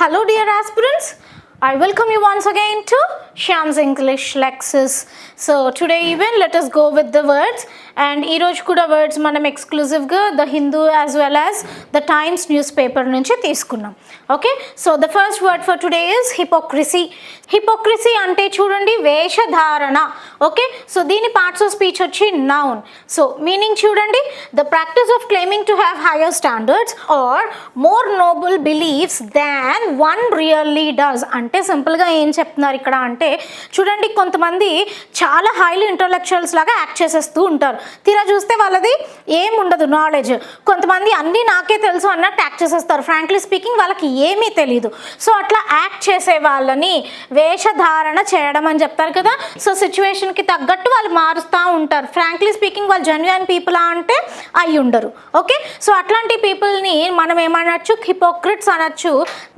Hello, dear aspirants. I welcome you once again to Shyam's English Lexis. So today even let us go with the words, and ee roju kuda words manam exclusive ga the Hindu as well as the Times newspaper nunchi teeskunnam. Okay, so the first word for today is hypocrisy. Hypocrisy ante chudandi vesha-dharana. Okay, so దీని parts of speech వచ్చి noun. So meaning చూడండి, the practice of claiming to have higher standards or more noble beliefs than one really does. అంటే సింపుల్గా ఏం చెప్తున్నారు ఇక్కడ అంటే చూడండి, కొంతమంది చాలా హైలీ ఇంటలెక్చువల్స్ లాగా యాక్ట్ చేసేస్తూ ఉంటారు. తీరా చూస్తే వాళ్ళది ఏం ఉండదు నాలెడ్జ్. కొంతమంది అన్నీ నాకే తెలుసు అన్నట్టు యాక్ట్ చేసేస్తారు. ఫ్రాంక్లీ స్పీకింగ్ వాళ్ళకి ఏమీ తెలియదు. సో అట్లా యాక్ట్ చేసే వాళ్ళని వేషధారణ చేయడం అని చెప్తారు కదా. సో సిచ్యువేషన్కి తగ్గట్టు వాళ్ళు మారుస్తూ ఉంటారు. ఫ్రాంక్లీ స్పీకింగ్ వాళ్ళు జెన్యున్ పీపులా అంటే అయి ఉండరు. ఓకే, సో అట్లాంటి పీపుల్ని మనం ఏమనొచ్చు, హిపోక్రిట్స్ అనొచ్చు.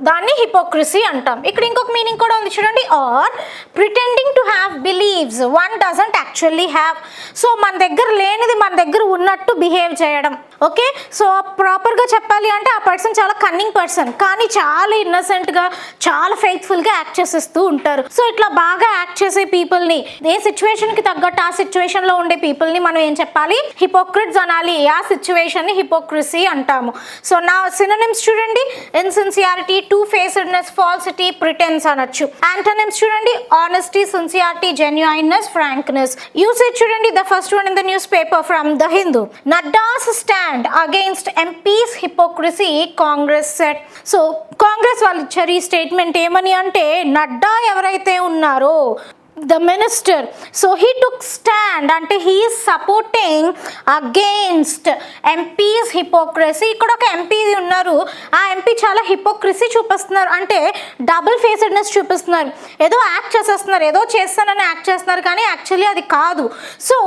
దాన్ని హిపోక్రసీ అంటాం. ఇక్కడ ఇంకొక మీనింగ్ కూడా ఉంది చూడండి, or pretending to have beliefs one doesn't actually have. So మన దగ్గర లేనిది మన దగ్గర ఉన్నట్టు బిహేవ్ చేయడం. ఓకే, సో ప్రాపర్గా చెప్పాలి అంటే ఆ పర్సన్ చాలా కన్నింగ్ పర్సన్, కానీ చాలా ఇన్నసెంట్గా చాలా ఫెయిత్ఫుల్గా యాక్ట్ చేసేస్తూ ఉంటారు. సో ఇట్లా బాగా యాక్ట్ చేసే పీపుల్ని, ఏ సిచ్యువేషన్కి తగ్గట్టు ఆ సిచ్యువేషన్లో ఉండే పీపుల్ని మనం ఏం చెప్పాలి, హిపోక్రిట్స్ అనాలి. ఆ సిచ్యువేషన్ని హిపోక్రసీ అంటాము. సో నా సినోనిమ్స్ చూడండి, insincerity, two facedness, falsity, pretense అనొచ్చు. యాంటోనిమ్స్ చూడండి, honesty, sincerity, genuineness, frankness. Usage చూడండి, the first one in the newspaper from the Hindu, Nadda's stand against MPs hypocrisy, Congress set. So Congress వాళ్ళు ఇచ్చారు ఈ స్టేట్మెంట్ ఏమని అంటే, నడ్డా ఎవరైతే ఉన్నారో the minister, so he took stand అంటే he is supporting against MP's hypocrisy. ఇక్కడ ఒక ఎంపీ ఉన్నారు, ఆ ఎంపీ చాలా హిపోక్రసీ చూపిస్తున్నారు, అంటే డబుల్ ఫేస్డ్నెస్ చూపిస్తున్నారు. ఏదో యాక్ట్ చేసేస్తున్నారు, ఏదో చేస్తానని యాక్ట్ చేస్తున్నారు, కానీ యాక్చువల్లీ అది కాదు. సో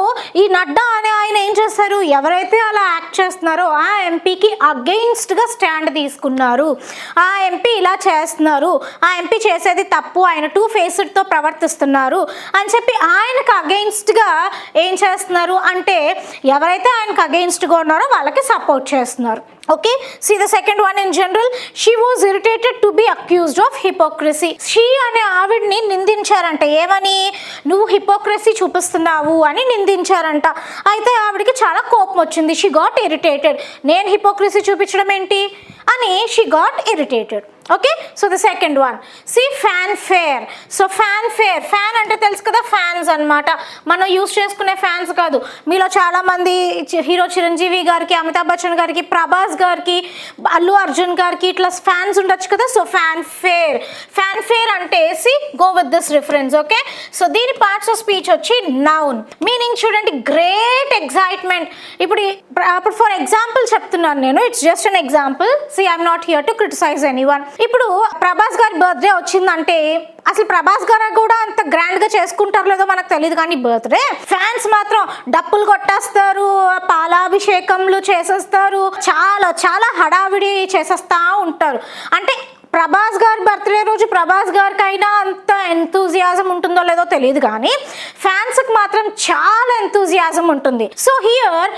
ఈ నడ్డా అనే ఆయన ఏం చేస్తారు, ఎవరైతే అలా యాక్ట్ చేస్తున్నారో ఆ ఎంపీకి అగెయిన్స్ట్గా స్టాండ్ తీసుకున్నారు. ఆ ఎంపీ ఇలా చేస్తున్నారు, ఆ ఎంపీ చేసేది తప్పు, ఆయన టూ ఫేస్డ్తో ప్రవర్తిస్తున్నారు అని చెప్పి ఆయనకు అగెయిన్స్ట్గా ఏం చేస్తున్నారు అంటే, ఎవరైతే ఆయనకు అగెయిన్స్ట్గా ఉన్నారో వాళ్ళకి సపోర్ట్ చేస్తున్నారు. Okay, see the second one in general, she was irritated to be accused of hypocrisy. She అనే ఆవిడ్ని నిందించారంట, ఏమని, నువ్వు హిపోక్రసీ చూపిస్తున్నావు అని నిందించారంట. అయితే ఆవిడికి చాలా కోపం వచ్చింది. షీ గాట్ ఇరిటేటెడ్, నేను హిపోక్రసీ చూపించడం ఏంటి అని she got irritated. Okay, so the second one, C fanfare. So fanfare, fan అంటే తెలుసు కదా, ఫ్యాన్స్ అనమాట. మనం యూజ్ చేసుకునే ఫ్యాన్స్ కాదు. మీలో చాలామంది హీరో చిరంజీవి గారికి, అమితాబ్ బచ్చన్ గారికి, ప్రభాస్ గారికి, అల్లు అర్జున్ గారికి ఇట్లా ఫ్యాన్స్ ఉండొచ్చు కదా. So fanfare, fanfare అంటే see go with this reference. Okay, so దీని పార్ట్స్ ఆఫ్ స్పీచ్ వచ్చి నౌన్. మీనింగ్ చూడండి, గ్రేట్ ఎగ్జైట్మెంట్. ఇప్పుడు ఫర్ ఎగ్జాంపుల్ చెప్తున్నాను నేను, it's just an example. See I'm not here to criticize anyone. ఇప్పుడు ప్రభాస్ గారి birthday వచ్చిందంటే, అసలు ప్రభాస్ గారు కూడా అంత గ్రాండ్ గా చేసుకుంటారు లేదో మనకు తెలియదు, కానీ బర్త్డే ఫ్యాన్స్ మాత్రం డప్పులు కొట్టేస్తారు, పాలాభిషేకంలు చేసేస్తారు, చాలా చాలా హడావిడి చేసేస్తా ఉంటారు. అంటే ప్రభాస్ గారి బర్త్డే రోజు ప్రభాస్ గారికి అయినా అంత ఎంతూజియాజం ఉంటుందో లేదో తెలియదు, కానీ ఫ్యాన్స్కి మాత్రం చాలా ఎంతూజియాజం ఉంటుంది. సో హియర్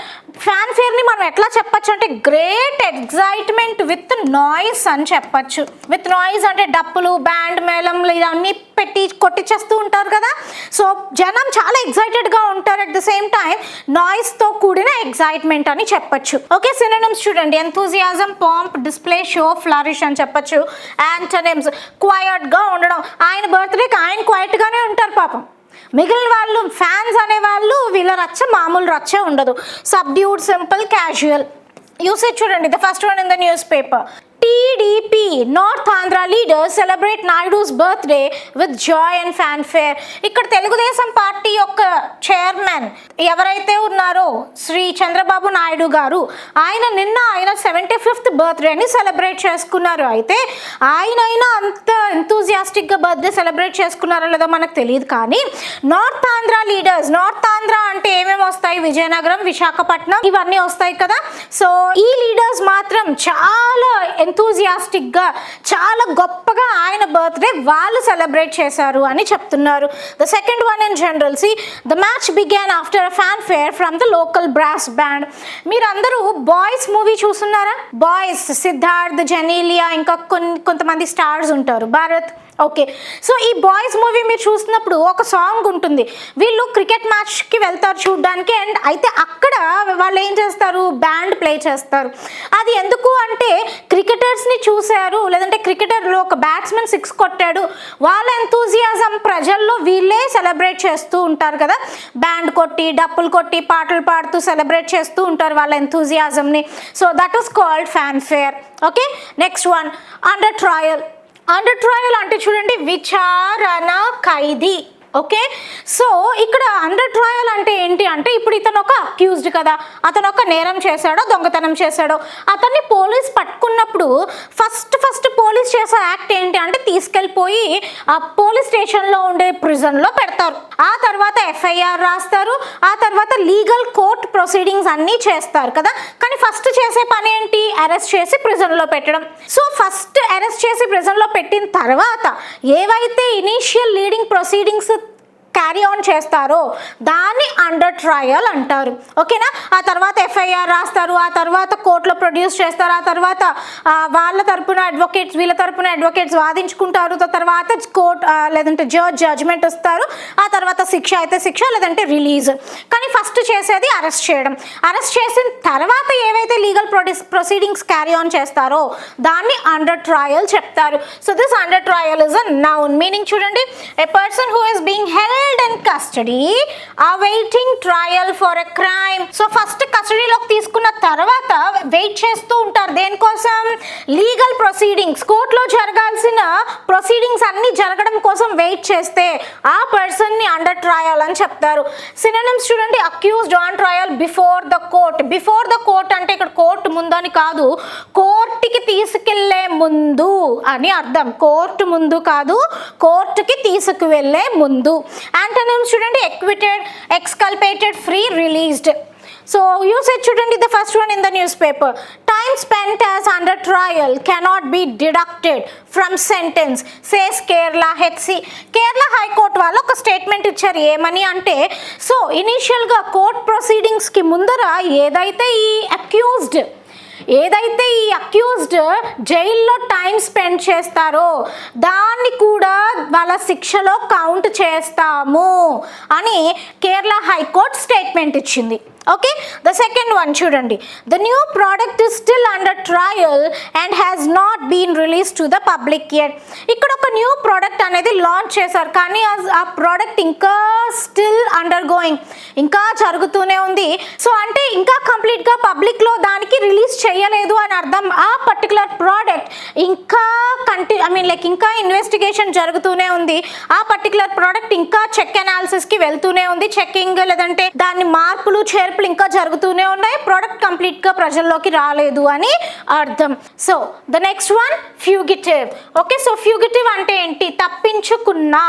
ఫ్యాన్ ఫేర్ని మనం ఎట్లా చెప్పచ్చు అంటే, గ్రేట్ ఎగ్జైట్మెంట్ విత్ నాయిస్ అని చెప్పచ్చు. విత్ నాయిస్ అంటే డప్పులు, బ్యాండ్ మేళంలు ఇవన్నీ పెట్టి కొట్టించేస్తూ ఉంటారు కదా. సో జనం చాలా ఎగ్జైటెడ్గా ఉంటారు, అట్ ద సేమ్ టైం నాయిస్తో కూడిన ఎగ్జైట్మెంట్ అని చెప్పచ్చు. ఓకే, సినోనిమ్స్ చూడండి, enthusiasm, pomp, display, show, flourish అని చెప్పచ్చు. యాంటోనిమ్స్, క్వైట్గా ఉండడం. ఆయన బర్త్డేకి ఆయన క్వైట్గానే ఉంటారు పాపం, మిగిలిన వాళ్ళు ఫ్యాన్స్ అనేవాళ్ళు వీళ్ళ రచ్చ మామూలు రచ్చ ఉండదు. Subdued, simple, casual. యూసేజ్ చూడండి, the first one in the newspaper, TDP north Andhra leaders celebrate Naidu's birthday with joy and fanfare. ఇక్కడ తెలుగుదేశం పార్టీ యొక్క చైర్మన్ ఎవరైతే ఉన్నారో శ్రీ చంద్రబాబు నాయుడు గారు, నిన్న ఆయన 75th బర్త్డేని సెలబ్రేట్ చేసుకున్నారు. అయితే ఆయనైనా అంత ఎంతూజియాస్టిక్గా బర్త్డే సెలబ్రేట్ చేసుకున్నారో లేదో మనకు తెలియదు, కానీ north Andhra leaders, north Andhra అంటే ఏమేమి వస్తాయి, విజయనగరం, విశాఖపట్నం ఇవన్నీ వస్తాయి కదా. సో ఈ లీడర్స్ మాత్రం చాలా ఎంతూజియాస్టిక్గా చాలా గొప్పగా ఆయన బర్త్డే వాళ్ళు సెలబ్రేట్ చేశారు అని చెప్తున్నారు. The second one in general, see the match began after a fanfare from the local brass band. మీరందరూ బాయ్స్ మూవీ చూస్తున్నారా? బాయ్స్ సిద్ధార్థ్, జెనీలియా, ఇంకా కొంతమంది స్టార్స్ ఉంటారు, భారత్. ఓకే, సో ఈ బాయ్స్ మూవీ మీరు చూసినప్పుడు ఒక సాంగ్ ఉంటుంది. వీళ్ళు క్రికెట్ మ్యాచ్కి వెళ్తారు చూడడానికి, అండ్ అయితే అక్కడ వాళ్ళు ఏం చేస్తారు, బ్యాండ్ ప్లే చేస్తారు. అది ఎందుకు అంటే క్రికెటర్స్ని చూశారు, లేదంటే క్రికెటర్లో ఒక బ్యాట్స్మెన్ 6 కొట్టాడు, వాళ్ళ ఎంతూజియాజం ప్రజల్లో వీళ్ళే సెలబ్రేట్ చేస్తూ ఉంటారు కదా, బ్యాండ్ కొట్టి డప్పులు కొట్టి పాటలు పాడుతూ సెలబ్రేట్ చేస్తూ ఉంటారు వాళ్ళ ఎంతూజియాజంని. So that is called fanfare. Okay, next one under trial. Under trial అంటే చూడండి విచారణ ఖైదీ. ఓకే, సో ఇక్కడ అండర్ ట్రయల్ అంటే ఏంటి అంటే ఇప్పుడు ఇతను ఒక అక్యూజ్డ్ కదా, అతను ఒక నేరం చేశాడో దొంగతనం చేశాడో, అతన్ని పోలీస్ పట్టుకున్నప్పుడు ఫస్ట్ పోలీస్ చేసే యాక్ట్ ఏంటి అంటే తీసుకెళ్ళిపోయి ఆ పోలీస్ స్టేషన్లో ఉండే ప్రిజన్లో పెడతారు. ఆ తర్వాత ఎఫ్ఐఆర్ రాస్తారు, ఆ తర్వాత లీగల్ కోర్ట్ ప్రొసీడింగ్స్ అన్నీ చేస్తారు కదా. కానీ ఫస్ట్ చేసే పని ఏంటి, అరెస్ట్ చేసి ప్రిజన్లో పెట్టడం. సో ఫస్ట్ అరెస్ట్ చేసి ప్రిజన్లో పెట్టిన తర్వాత ఏవైతే initial leading proceedings carry on చేస్తారో దాన్ని అండర్ ట్రయల్ అంటారు. ఓకేనా, ఆ తర్వాత ఎఫ్ఐఆర్ రాస్తారు, ఆ తర్వాత కోర్టులో ప్రొడ్యూస్ చేస్తారు, ఆ తర్వాత వాళ్ళ తరపున అడ్వకేట్స్ వీళ్ళ తరపున అడ్వకేట్స్ వాదించుకుంటారు, తర్వాత కోర్ట్ లేదంటే జడ్జ్మెంట్ ఇస్తారు, ఆ తర్వాత శిక్ష అయితే శిక్ష లేదంటే రిలీజ్. కానీ ఫస్ట్ చేసేది అరెస్ట్ చేయడం. అరెస్ట్ చేసిన తర్వాత ఏవైతే లీగల్ ప్రొసీడింగ్స్ క్యారీ ఆన్ చేస్తారో దాన్ని అండర్ ట్రయల్ చెప్తారు. So this under trial is a noun. Meaning చూడండి, a person who is being held in custody awaiting trial for a crime. So first కస్టడీలోకి తీసుకున్న తర్వాత వెయిట్ చేస్తూ ఉంటారు దేనికోసం, లీగల్ ప్రొసీడింగ్స్, కోర్టులో జరగాల్సిన ప్రొసీడింగ్స్ అన్ని జరగడం కోసం వెయిట్ చేస్తే ఆ పర్సన్ని అండర్ ట్రయల్ అని చెప్తారు. సినోనిమ్స్ చూడండి, accused on trial before the court. Before the court అంటే ఇక్కడ కోర్టు ముందని కాదు, కోర్టుకి తీసుకెళ్లే ముందు అని అర్థం. కోర్టు ముందు కాదు, కోర్టుకి తీసుకువెళ్లే ముందు. Antonyms చూడండి, acquitted, exculpated, free, released. So usage చూడండి, the first one in the newspaper. Time spent as under trial cannot be deducted from sentence, says Kerala HC. Kerala high court వాళ్ళు ఒక స్టేట్మెంట్ ఇచ్చారు. ఏమని అంటే, సో ఇనీషియల్గా కోర్ట్ ప్రొసీడింగ్స్కి ముందర ఏదైతే ఈ అక్యూజ్డ్ జైల్లో టైం స్పెండ్ చేస్తారో దాన్ని కూడా వాళ్ళ శిక్షలో కౌంట్ చేస్తాము అని కేరళ హైకోర్టు స్టేట్మెంట్ ఇచ్చింది. ఓకే, ద సెకండ్ వన్ చూడండి, the new product is still under trial and has not been release to the public yet. ఇక్కడ ఒక న్యూ ప్రోడక్ట్ అనేది లాంచ్ చేశారు, కానీ ఆ ప్రోడక్ట్ ఇంకా స్టిల్ అండర్ గోయింగ్, ఇంకా జరుగుతూనే ఉంది. సో అంటే ఇంకా కంప్లీట్గా పబ్లిక్లో దానికి రిలీజ్ చేయలేదు అని అర్థం. ఆ పర్టికులర్ ప్రోడక్ట్ ఇంకా ఇంకా ఇన్వెస్టిగేషన్ జరుగుతూనే ఉంది. ఆ పర్టికులర్ ప్రోడక్ట్ ఇంకా చెక్ అనాలిసిస్కి వెళ్తూనే ఉంది, చెక్కింగ్ లేదంటే దాన్ని మార్పులు చేర్పులు ఇంకా జరుగుతూనే ఉన్నాయి. ప్రోడక్ట్ కంప్లీట్గా ప్రజల్లోకి రాలేదు అని అర్థం. So the next one fugitive. Okay, so fugitive అంటే ఏంటి, తప్పించుకున్నా.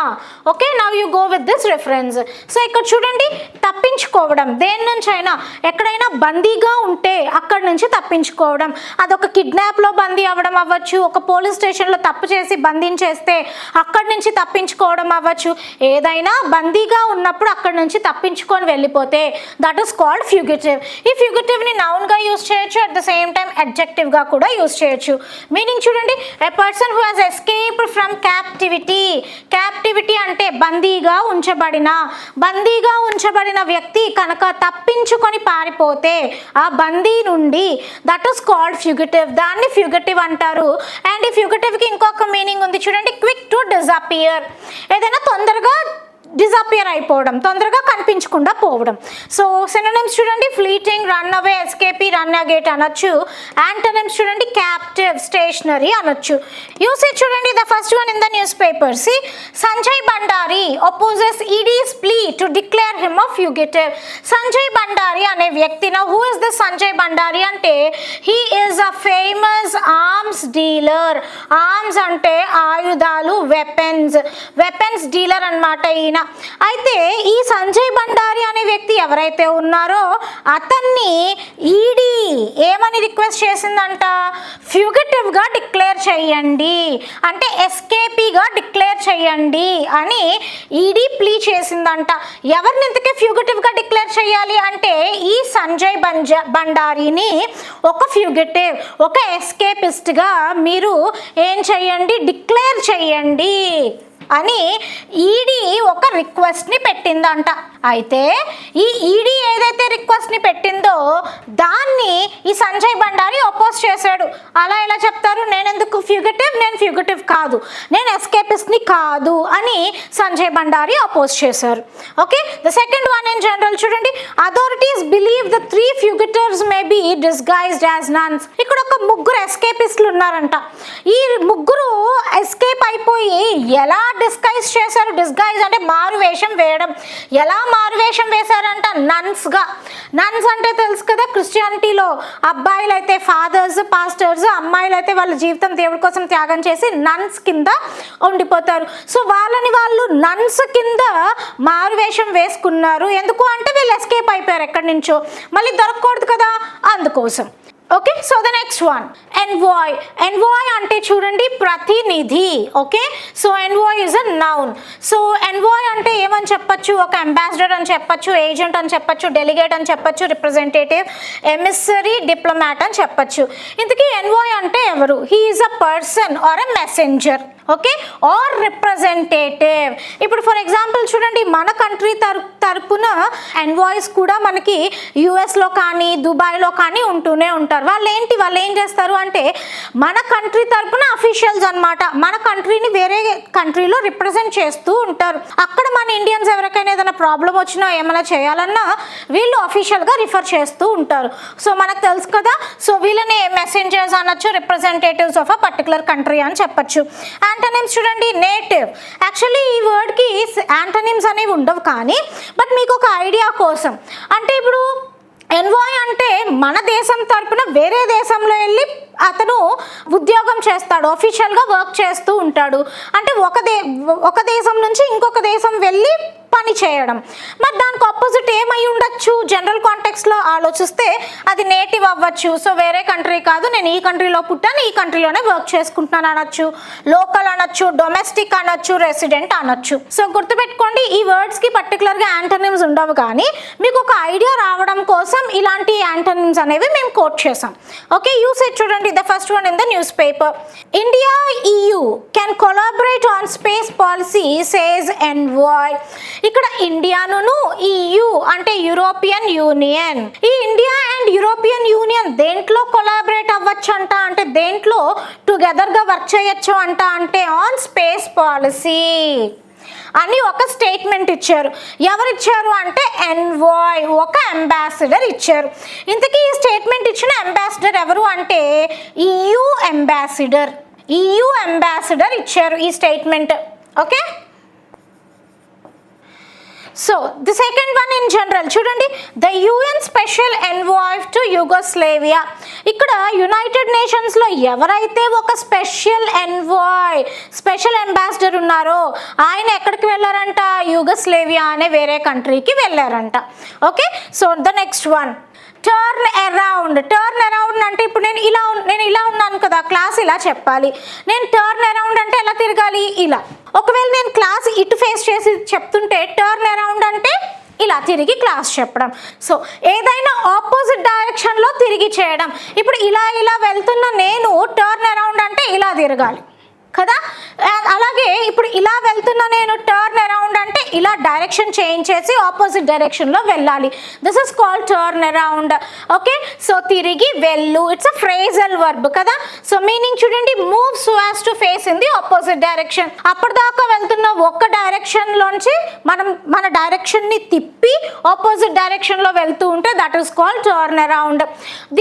Okay, now you go with this reference. So ఇక్కడ చూడండి, తప్పించుకోవడం, దేని నుంచి అయినా ఎక్కడైనా బందీగా ఉంటే అక్కడి నుంచి తప్పించుకోవడం. అదొక కిడ్నాప్లో బందీ అవ్వడం అవ్వచ్చు, ఒక పోలీస్ స్టేషన్లో తప్పు చేసి బంధించేస్తే అక్కడి నుంచి తప్పించుకోవడం అవ్వచ్చు. ఏదైనా బందీగా ఉన్నప్పుడు అక్కడి నుంచి తప్పించుకొని వెళ్ళిపోతే దట్ ఈస్ కాల్డ్ ఫ్యూగిటివ్. ఈ ఫ్యూగిటివ్ని నౌన్గా యూజ్ చేయొచ్చు, అట్ ద సేమ్ టైం అడ్జెక్టివ్గా కూడా యూజ్ చేయొచ్చు. మీనింగ్ చూడండి, a person who has escaped from captivity. Captivity అంటే బందీగా ఉంచబడిన వ్యక్తి కనుక తప్పించుకొని పారిపోతే ఆ బందీ నుండి, దట్ ఈస్ కాల్డ్ ఫ్యూగిటివ్. దాన్ని ఫ్యూగిటివ్ అంటారు. అండ్ ఈ ఫ్యూగిటివ్కి ఇంకొక మీనింగ్ ఉంది చూడండి, క్విక్ టు డిజపియర్. ఏదైనా తొందరగా డిజపియర్ అయిపోవడం, తొందరగా కనిపించకుండా పోవడం. సో సినోనిమ్స్ చూడండి, fleeting, run away, escapee, runagate అనొచ్చు. యాంటోనిమ్స్ చూడండి, క్యాప్టివ్, స్టేషనరీ అనొచ్చు. యూసేజ్ చూడండి, the first one in the newspaper. See Sanjay Bhandari opposes ED's plea to declare him a fugitive. Sanjay Bhandari అనే వ్యక్తి, నా who is the Sanjay Bhandari అంటే he is a famous arms dealer. Arms అంటే ఆయుధాలు, వెపన్స్ డీలర్ అన్నమాట ఈయన. అయితే ఈ సంజయ్ బండారి అనే వ్యక్తి ఎవరైతే ఉన్నారో అతన్ని ఈడీ ఏమని రిక్వెస్ట్ చేసిందంట, ఫ్యూగిటివ్గా డిక్లేర్ చేయండి, అంటే ఎస్కేపీగా డిక్లేర్ చేయండి అని ఈడీ ప్లీ చేసిందంట. ఎవరిని ఇంతకే ఫ్యూగిటివ్గా డిక్లేర్ చేయాలి అంటే ఈ సంజయ్ బండారీని ఒక ఫ్యూగిటివ్, ఒక ఎస్కేపిస్ట్గా మీరు ఏం చేయండి, డిక్లేర్ చేయండి అని ఈడీ ఒక రిక్వెస్ట్ని పెట్టిందంట. అయితే ఈ ఈడీ ఏదైతే రిక్వెస్ట్ని పెట్టిందో దాన్ని ఈ సంజయ్ బండారి అపోజ్ చేశాడు. అలా ఎలా చెప్తారు, నేను ఎందుకు ఫ్యూగిటివ్, నేను ఫ్యూగిటివ్ కాదు, నేను ఎస్కేపిస్ట్ని కాదు అని సంజయ్ బండారి అపోజ్ చేశారు. Okay, the second one in general చూడండి, authorities believe the 3 fugitives may be disguised as nuns. ఇక్కడ ఒక ముగ్గురు ఎస్కేపిస్టులు ఉన్నారంట. ఈ ముగ్గురు ఎస్కేప్ అయిపోయి ఎలా డిస్గైజ్ చేశారు, డిస్గైజ్ అంటే మారు వేషం వేయడం, ఎలా మారు వేషం వేశారంట, నన్స్గా. నన్స్ అంటే తెలుసు కదా, క్రిస్టియానిటీలో అబ్బాయిలు అయితే ఫాదర్స్ పాస్టర్స్, అమ్మాయిలు అయితే వాళ్ళ జీవితం దేవుడి కోసం త్యాగం చేసి నన్స్ కింద ఉండిపోతారు. సో వాళ్ళని వాళ్ళు నన్స్ కింద మారు వేషం వేసుకున్నారు. ఎందుకు అంటే వీళ్ళు ఎస్కేప్ అయిపోయారు ఎక్కడి నుంచో, మళ్ళీ దొరకకూడదు కదా, అందుకోసం. Okay, so the next one envoy. Envoy అంటే చూడండి ప్రతినిధి. Okay, so envoy is a noun. So envoy అంటే ఏమని చెప్పచ్చు, ఒక అంబాసిడర్ అని చెప్పచ్చు, ఏజెంట్ అని చెప్పచ్చు, డెలిగేట్ అని చెప్పచ్చు, రిప్రజెంటేటివ్, ఎమిసరీ, డిప్లొమాట్ అని చెప్పచ్చు. ఇంతకీ ఎన్వాయ్ అంటే ఎవరు, he is a person or a messenger, okay, or representative. ఇప్పుడు ఫర్ ఎగ్జాంపుల్ చూడండి, మన కంట్రీ తరపున ఎన్వాయిస్ కూడా మనకి యుఎస్లో కానీ దుబాయ్లో కానీ ఉంటూనే ఉంటారు. వాళ్ళు ఏం చేస్తారు అంటే మన కంట్రీ తరపున అఫీషియల్స్ అనమాట, మన కంట్రీని వేరే కంట్రీలో రిప్రజెంట్ చేస్తూ ఉంటారు. అక్కడ మన ఇండియన్స్ ఎవరికైనా ఏదైనా ప్రాబ్లం వచ్చినా ఏమైనా చేయాలన్నా వీళ్ళు అఫీషియల్గా రిఫర్ చేస్తూ ఉంటారు. సో మనకు తెలుసు కదా, సో వీళ్ళని మెసెంజర్స్ అనొచ్చు, representatives of a particular country అని చెప్పచ్చు. యాంటనిమ్స్ చూడండి, నేటివ్. యాక్చువల్లీ ఈ వర్డ్కి యాంటనిమ్స్ అనేవి ఉండవు, కానీ బట్ మీకు ఒక ఐడియా కోసం అంటే ఇప్పుడు ఎన్వాయ్ అంటే మన దేశం తరపున వేరే దేశంలో వెళ్ళి అతను ఉద్యోగం చేస్తాడు, అఫీషియల్గా వర్క్ చేస్తూ ఉంటాడు. అంటే ఒక దేశం నుంచి ఇంకొక దేశం వెళ్ళి పని చేయడం. మరి దానికి ఆపోజిట్ ఏమై ఉండొచ్చు, జనరల్ కాంటెక్స్లో ఆలోచిస్తే అది నేటివ్ అవ్వచ్చు. సో వేరే కంట్రీ కాదు, నేను ఈ కంట్రీలో పుట్టాను, ఈ కంట్రీలోనే వర్క్ చేసుకుంటున్నాను అనొచ్చు, లోకల్ అనొచ్చు, డొమెస్టిక్ అనొచ్చు, రెసిడెంట్ అనొచ్చు. సో గుర్తుపెట్టుకోండి, ఈ వర్డ్స్కి పర్టికులర్గా యాంటనిమ్స్ ఉండవు, కానీ మీకు ఒక ఐడియా రావడం కోసం ఇలాంటి యాంటనిమ్స్ అనేవి మేము కోట్ చేసాం. ఓకే, యూసేజ్ చూడండి, the first one in the newspaper. India EU can collaborate on space policy says envoy. ఇక్కడ ఇండియాను EU అంటే యూరోపియన్ యూనియన్, ఈ ఇండియా అండ్ యూరోపియన్ యూనియన్ దేంట్లో కొలాబరేట్ అవ్వచ్చు అంట అంటే దేంట్లో టుగెదర్గా వర్క్ చేయొచ్చు అంట అంటే ఆన్ స్పేస్ పాలసీ అని ఒక స్టేట్మెంట్ ఇచ్చారు. ఎవరు ఇచ్చారు అంటే ఎన్వాయ్, ఒక అంబాసిడర్ ఇచ్చారు. ఇంతకీ ఈ స్టేట్మెంట్ ఇచ్చిన అంబాసిడర్ ఎవరు అంటే EU అంబాసిడర్ ఇచ్చారు ఈ statement. Okay, so the second one in general చూడండి, the UN special envoy to Yugoslavia. ఇక్కడ యునైటెడ్ నేషన్స్లో ఎవరైతే ఒక స్పెషల్ ఎన్వాయ్, స్పెషల్ అంబాసిడర్ ఉన్నారో ఆయన ఎక్కడికి వెళ్ళారంట, యుగోస్లేవియా అనే వేరే కంట్రీకి వెళ్ళారంట. Okay, so the next one turn around. Turn around అంటే ఇప్పుడు నేను ఇలా ఉన్నాను కదా, క్లాస్ ఇలా చెప్పాలి. నేను టర్న్ అరౌండ్ అంటే ఎలా తిరగాలి, ఇలా. ఒకవేళ నేను క్లాస్ ఇటు ఫేస్ చేసి చెప్తుంటే టర్న్ అరౌండ్ అంటే ఇలా తిరిగి క్లాస్ చెప్పడం. సో ఏదైనా ఆపోజిట్ డైరెక్షన్లో తిరిగి చేయడం. ఇప్పుడు ఇలా వెళ్తున్న నేను టర్న్ అరౌండ్ అంటే ఇలా తిరగాలి కదా. అలాగే ఇప్పుడు ఇలా వెళ్తున్నా నేను టర్న్ అరౌండ్ అంటే ఇలా డైరెక్షన్ చేంజ్ చేసి ఆపోజిట్ డైరెక్షన్లో వెళ్ళాలి. This is called turn around. Okay, so తిరిగి వెళ్ళు, ఇట్స్ అ ఫ్రేజల్ వర్బ్ కదా. సో మీనింగ్ చూడండి, move so as to face in the opposite direction. అప్పటిదాకా వెళ్తున్న ఒక్క డైరెక్షన్లోంచి మన డైరెక్షన్ని తిప్పి ఆపోజిట్ డైరెక్షన్లో వెళ్తూ ఉంటే that is called turn around.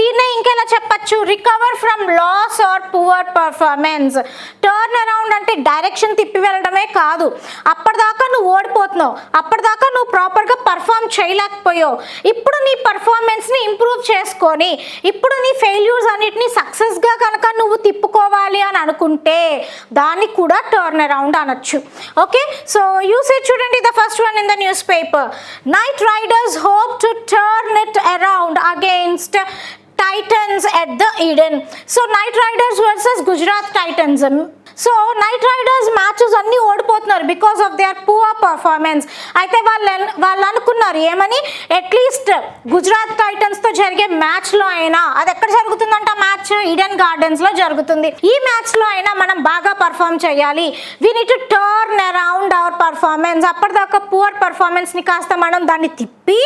దీన్నే ఇంకెలా చెప్పచ్చు, recover from loss or poor performance. Turn around అంటే డైరెక్షన్ తిప్పి వెళ్ళడమే కాదు, అప్పటిదాకా నువ్వు ఓడిపోతున్నావు, అప్పటిదాకా నువ్వు ప్రాపర్గా పర్ఫామ్ చేయలేకపోయావు, ఇప్పుడు నీ పర్ఫార్మెన్స్ని ఇంప్రూవ్ చేసుకొని ఇప్పుడు నీ ఫెయిల్యూర్స్ అన్నిటిని సక్సెస్గా కనుక నువ్వు తిప్పుకోవాలి అని అనుకుంటే దాన్ని కూడా టర్న్ అరౌండ్ అనొచ్చు. ఓకే, సో యూసేజ్ చూడండి, the first one in the news paper. Night riders hope to turn it around against Titans at the Eden. So Knight Riders versus Gujarat Titans. So knight riders matches అన్నీ ఓడిపోతున్నారు because of their poor performance. అయితే వాళ్ళు అనుకున్నారు ఏమని, at least Gujarat టైటన్స్తో జరిగే మ్యాచ్లో అయినా, అది ఎక్కడ జరుగుతుందంట మ్యాచ్, ఈడెన్ గార్డెన్స్లో జరుగుతుంది, ఈ మ్యాచ్లో అయినా మనం బాగా పర్ఫామ్ చేయాలి, we need to turn around our performance. అప్పటిదాకా పూర్ పర్ఫార్మెన్స్ని కాస్త మనం దాన్ని తిప్పి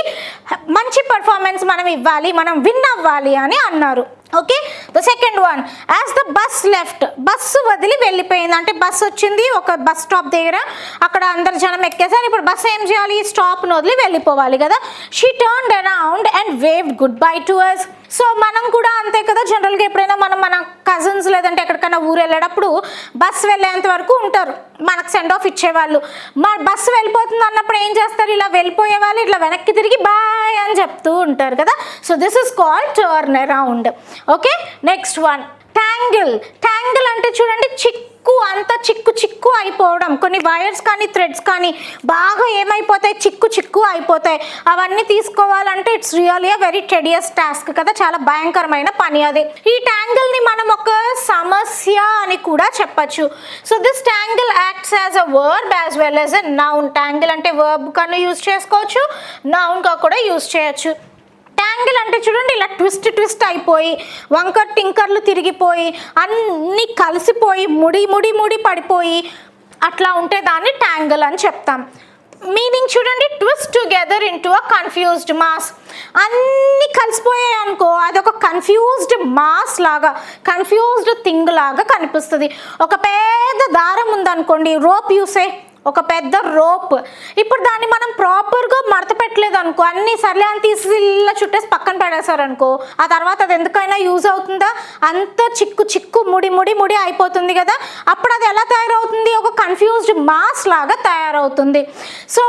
మంచి పర్ఫార్మెన్స్ మనం ఇవ్వాలి, మనం విన్ అవ్వాలి అని అన్నారు. Okay, the second one, as the bus left, bus వదిలి వెళ్ళిపోయింది. అంటే బస్సు వచ్చింది ఒక బస్ స్టాప్ దగ్గర, అక్కడ అందరు జనం ఎక్కేసారు, ఇప్పుడు బస్సు ఏం చేయాలి, స్టాప్ను వదిలి వెళ్ళిపోవాలి కదా. She turned around and waived good bye to us. So మనం కూడా అంతే కదా, జనరల్గా ఎప్పుడైనా మనం మన కజిన్స్ లేదంటే ఎక్కడికైనా ఊరు వెళ్ళేటప్పుడు బస్సు వెళ్ళేంత వరకు ఉంటారు, మనకు సెండ్ ఆఫ్ ఇచ్చేవాళ్ళు. మా బస్సు వెళ్ళిపోతుంది అన్నప్పుడు ఏం చేస్తారు, ఇలా వెళ్ళిపోయే వాళ్ళు ఇట్లా వెనక్కి తిరిగి బాయ్ అని చెప్తూ ఉంటారు కదా. So this is called turn around. Okay, next one, tangle. Tangle అంటే చూడండి చిక్కు, అంతా చిక్కు చిక్కు అయిపోవడం. కొన్ని వైర్స్ కానీ థ్రెడ్స్ కానీ బాగా ఏమైపోతాయి, చిక్కు చిక్కు అయిపోతాయి. అవన్నీ తీసుకోవాలంటే it's really a very tedious task కదా, చాలా భయంకరమైన పని అది. ఈ ట్యాంగిల్ని మనం ఒక సమస్య అని కూడా చెప్పచ్చు. So this tangle acts as a verb as well as a noun. Tangle అంటే వర్బ్ కన్నా యూజ్ చేసుకోవచ్చు, నౌన్గా కూడా యూజ్ చేయొచ్చు. ట్యాంగిల్ అంటే చూడండి ఇలా ట్విస్ట్ ట్విస్ట్ అయిపోయి, వంకర్ టింకర్లు తిరిగిపోయి, అన్నీ కలిసిపోయి, ముడి ముడి ముడి పడిపోయి అట్లా ఉంటే దాన్ని ట్యాంగిల్ అని చెప్తాం. మీనింగ్ చూడండి, twist together into a confused mass. అన్నీ కలిసిపోయాయి అనుకో, అదొక కన్ఫ్యూజ్డ్ మాస్ లాగా, కన్ఫ్యూజ్డ్ థింగ్ లాగా కనిపిస్తుంది. ఒక పెద్ద దారం ఉందనుకోండి, రోప్ యూసే, ఒక పెద్ద రోప్, ఇప్పుడు దాన్ని మనం ప్రాపర్గా మడత పెట్టలేదు అనుకో, అన్ని సర్లే అని తీసి ఇలా చుట్టేసి పక్కన పడేశారు అనుకో, ఆ తర్వాత అది ఎందుకైనా యూజ్ అవుతుందా, అంత చిక్కు చిక్కు ముడి ముడి ముడి అయిపోతుంది కదా. అప్పుడు అది ఎలా తయారవుతుంది, ఒక కన్ఫ్యూజ్డ్ మాస్ లాగా తయారవుతుంది. సో